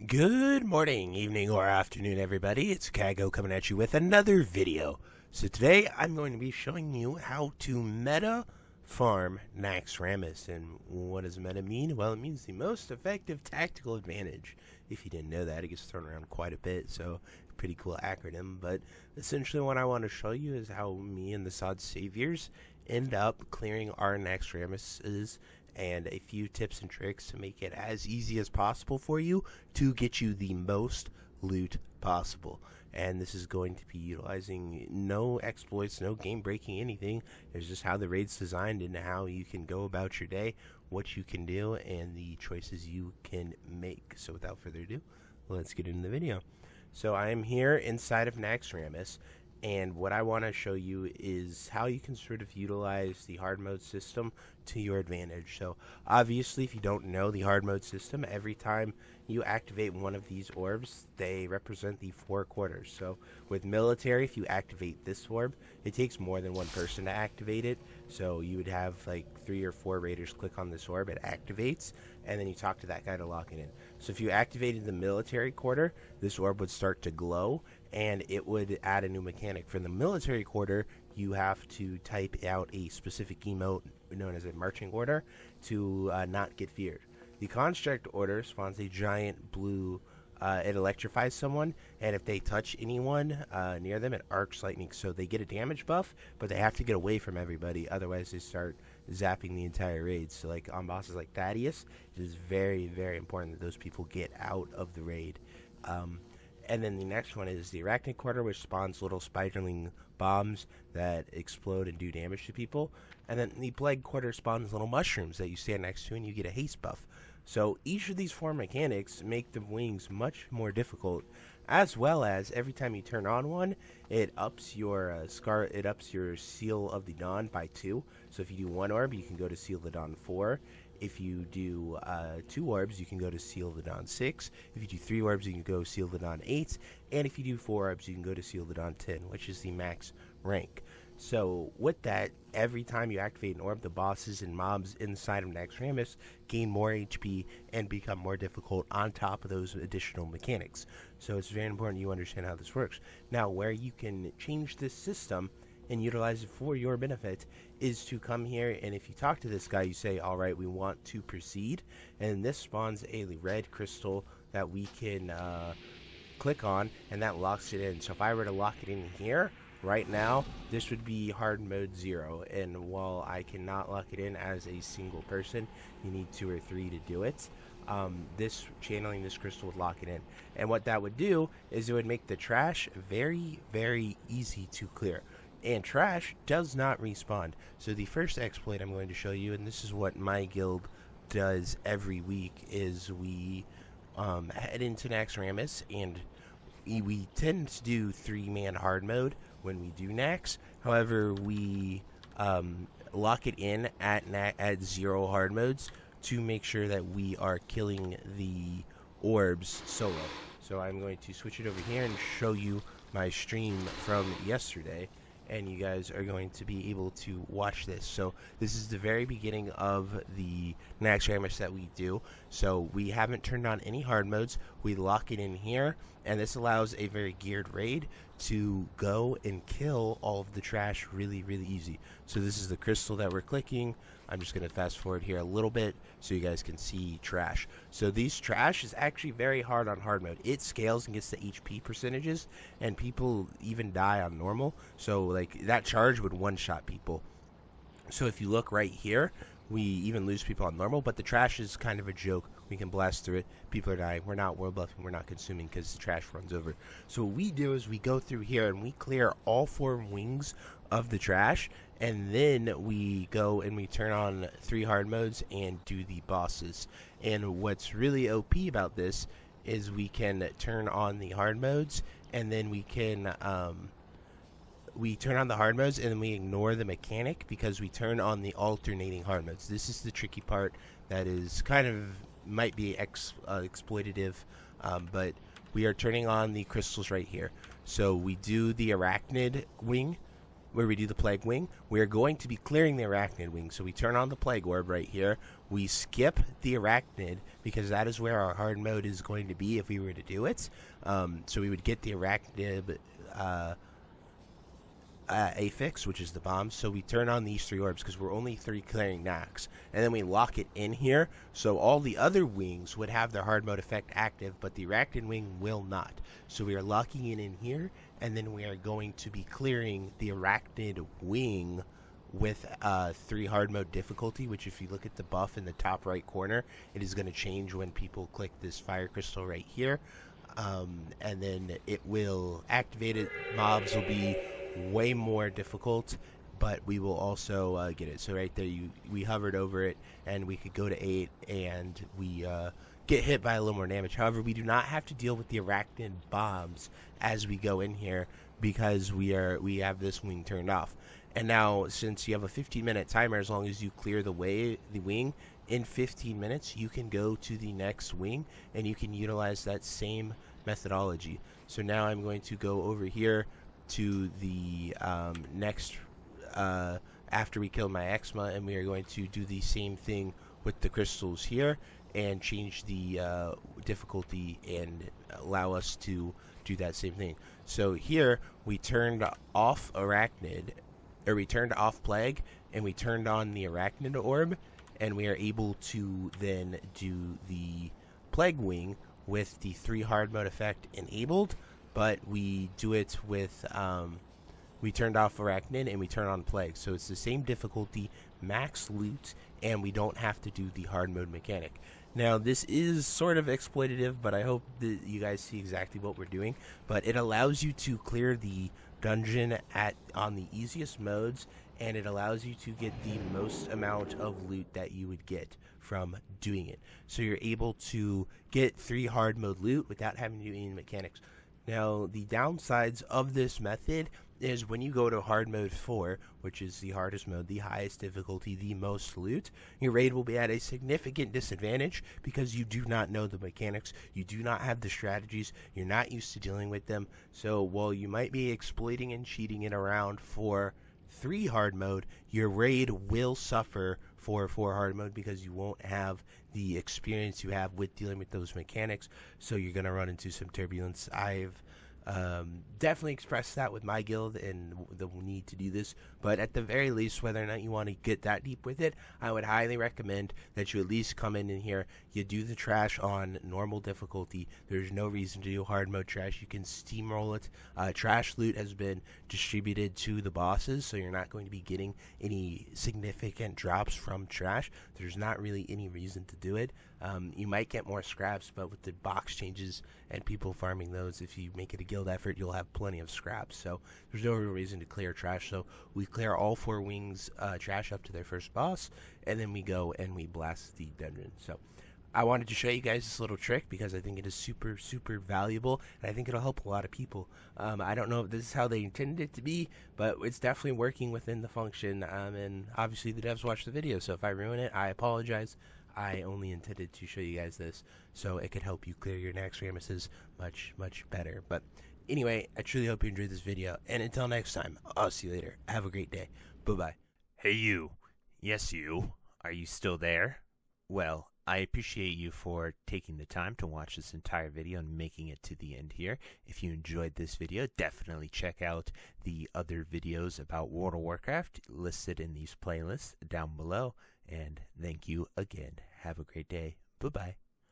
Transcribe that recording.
Good morning, evening, or afternoon, everybody. It's Kaghoe coming at you with another video. So today I'm going to be showing you how to meta farm Naxx. And what does meta mean? Well, it means the most effective tactical advantage. If you didn't know that, it gets thrown around quite a bit, so pretty cool acronym. But essentially what I want to show you is how me and the Sod Saviors end up clearing our Naxx and a few tips and tricks to make it as easy as possible for you to get you the most loot possible. And this is going to be utilizing no exploits, no game breaking, anything. It's just how the raid's designed and how you can go about your day, what you can do, and the choices you can make. So without further ado, let's get into the video. So I am here inside of Naxx, and what I want to show you is how you can sort of utilize the hard mode system to your advantage. So obviously, if you don't know the hard mode system, every time you activate one of these orbs, they represent the 4 quarters. So with military, if you activate this orb, it takes more than one person to activate it. So you would have like 3 or 4 raiders click on this orb, it activates, and then you talk to that guy to lock it in. So if you activated the military quarter, this orb would start to glow, and it would add a new mechanic. For the military quarter, you have to type out a specific emote known as a marching order to not get feared. The construct order spawns a giant blue, it electrifies someone, and if they touch anyone near them, it arcs lightning. So they get a damage buff, but they have to get away from everybody, otherwise they start zapping the entire raid. So like on bosses like Thaddeus, it is very, very important that those people get out of the raid. And then the next one is the Arachnid Quarter, which spawns little spiderling bombs that explode and do damage to people. And then the Plague Quarter spawns little mushrooms that you stand next to and you get a haste buff. So each of these 4 mechanics make the wings much more difficult, as well as every time you turn on one, it ups your Seal of the Dawn by 2. So if you do 1 orb, you can go to Seal of the Dawn 4. If you do 2 orbs, you can go to Seal of the Dawn 6. If you do 3 orbs, you can go Seal of the Dawn 8. And if you do 4 orbs, you can go to Seal of the Dawn 10, which is the max rank. So with that, every time you activate an orb, the bosses and mobs inside of Naxx gain more HP and become more difficult on top of those additional mechanics. So it's very important you understand how this works. Now, where you can change this system and utilize it for your benefit is to come here, and if you talk to this guy, you say, alright, we want to proceed, and this spawns a red crystal that we can click on, and that locks it in. So if I were to lock it in here right now, this would be hard mode 0, and while I cannot lock it in as a single person, you need 2 or 3 to do it. Channeling this crystal would lock it in, and what that would do is it would make the trash very, very easy to clear. And trash does not respawn. So the first exploit I'm going to show you, and this is what my guild does every week, is we head into Naxx and we tend to do 3-man hard mode when we do Naxx. However, we lock it in at 0 hard modes to make sure that we are killing the orbs solo. So I'm going to switch it over here and show you my stream from yesterday, and you guys are going to be able to watch this. So this is the very beginning of the Naxx that we do. So we haven't turned on any hard modes. We lock it in here, and this allows a very geared raid to go and kill all of the trash really, really easy. So this is the crystal that we're clicking. I'm just going to fast forward here a little bit so you guys can see trash. So these trash is actually very hard on hard mode. It scales and gets the HP percentages, and people even die on normal. So like that charge would one-shot people. So if you look right here, we even lose people on normal, but the trash is kind of a joke. We can blast through it. People are dying. We're not world buffing. We're not consuming because the trash runs over. So what we do is we go through here and we clear all 4 wings of the trash, and then we go and we turn on 3 hard modes and do the bosses. And what's really OP about this is we can turn on the hard modes, and then we can we turn on the hard modes and then we ignore the mechanic because we turn on the alternating hard modes. This is the tricky part that is kind of might be exploitative, but we are turning on the crystals right here. So we do the Arachnid wing, where we do the Plague Wing, we are going to be clearing the Arachnid Wing. So we turn on the Plague Orb right here. We skip the Arachnid because that is where our hard mode is going to be if we were to do it. So we would get the Arachnid affix, which is the bomb. So we turn on these 3 orbs because we're only 3 clearing Naxx, and then we lock it in here. So all the other wings would have their hard mode effect active, but the Arachnid Wing will not. So we are locking it in here, and then we are going to be clearing the Arachnid Wing with 3 hard mode difficulty, which if you look at the buff in the top right corner, it is going to change when people click this fire crystal right here, and then it will activate it. Mobs will be way more difficult, but we will also get it. So right there, we hovered over it, and we could go to 8, and we get hit by a little more damage. However, we do not have to deal with the Arachnid bombs as we go in here because we have this wing turned off. And now, since you have a 15-minute timer, as long as you clear the wing in 15 minutes, you can go to the next wing, and you can utilize that same methodology. So now I'm going to go over here to the next after we kill my Eczema, and we are going to do the same thing with the crystals here and change the difficulty and allow us to do that same thing. So here we turned off Arachnid, or we turned off Plague, and we turned on the Arachnid Orb, and we are able to then do the Plague Wing with the 3 hard mode effect enabled. But we do it with, we turned off Arachnid and we turn on Plague. So it's the same difficulty, max loot, and we don't have to do the hard mode mechanic. Now, this is sort of exploitative, but I hope that you guys see exactly what we're doing. But it allows you to clear the dungeon on the easiest modes, and it allows you to get the most amount of loot that you would get from doing it. So you're able to get 3 hard mode loot without having to do any mechanics. Now, the downsides of this method is when you go to hard mode 4, which is the hardest mode, the highest difficulty, the most loot, your raid will be at a significant disadvantage because you do not know the mechanics, you do not have the strategies, you're not used to dealing with them. So while you might be exploiting and cheating it around for 3 hard mode, your raid will suffer for 4 hard mode because you won't have the experience you have with dealing with those mechanics. So you're going to run into some turbulence. I've definitely expressed that with my guild and the need to do this, but at the very least, whether or not you want to get that deep with it, I would highly recommend that you at least come in here, you do the trash on normal difficulty. There's no reason to do hard mode trash. You can steamroll it. Trash loot has been distributed to the bosses, so you're not going to be getting any significant drops from trash. There's not really any reason to do it. You might get more scraps, but with the box changes and people farming those, if you make it a guild effort, you'll have plenty of scraps. So there's no real reason to clear trash. So we clear all 4 wings trash up to their first boss, and then we go and we blast the dungeon. So I wanted to show you guys this little trick because I think it is super, super valuable, and I think it'll help a lot of people. I don't know if this is how they intended it to be, but it's definitely working within the function, and obviously the devs watched the video, so if I ruin it, I apologize. I only intended to show you guys this so it could help you clear your Naxx Ramesses much, much better. But anyway, I truly hope you enjoyed this video, and until next time, I'll see you later. Have a great day. Bye-bye. Hey you. Yes you. Are you still there? Well, I appreciate you for taking the time to watch this entire video and making it to the end here. If you enjoyed this video, definitely check out the other videos about World of Warcraft listed in these playlists down below. And thank you again. Have a great day. Bye-bye.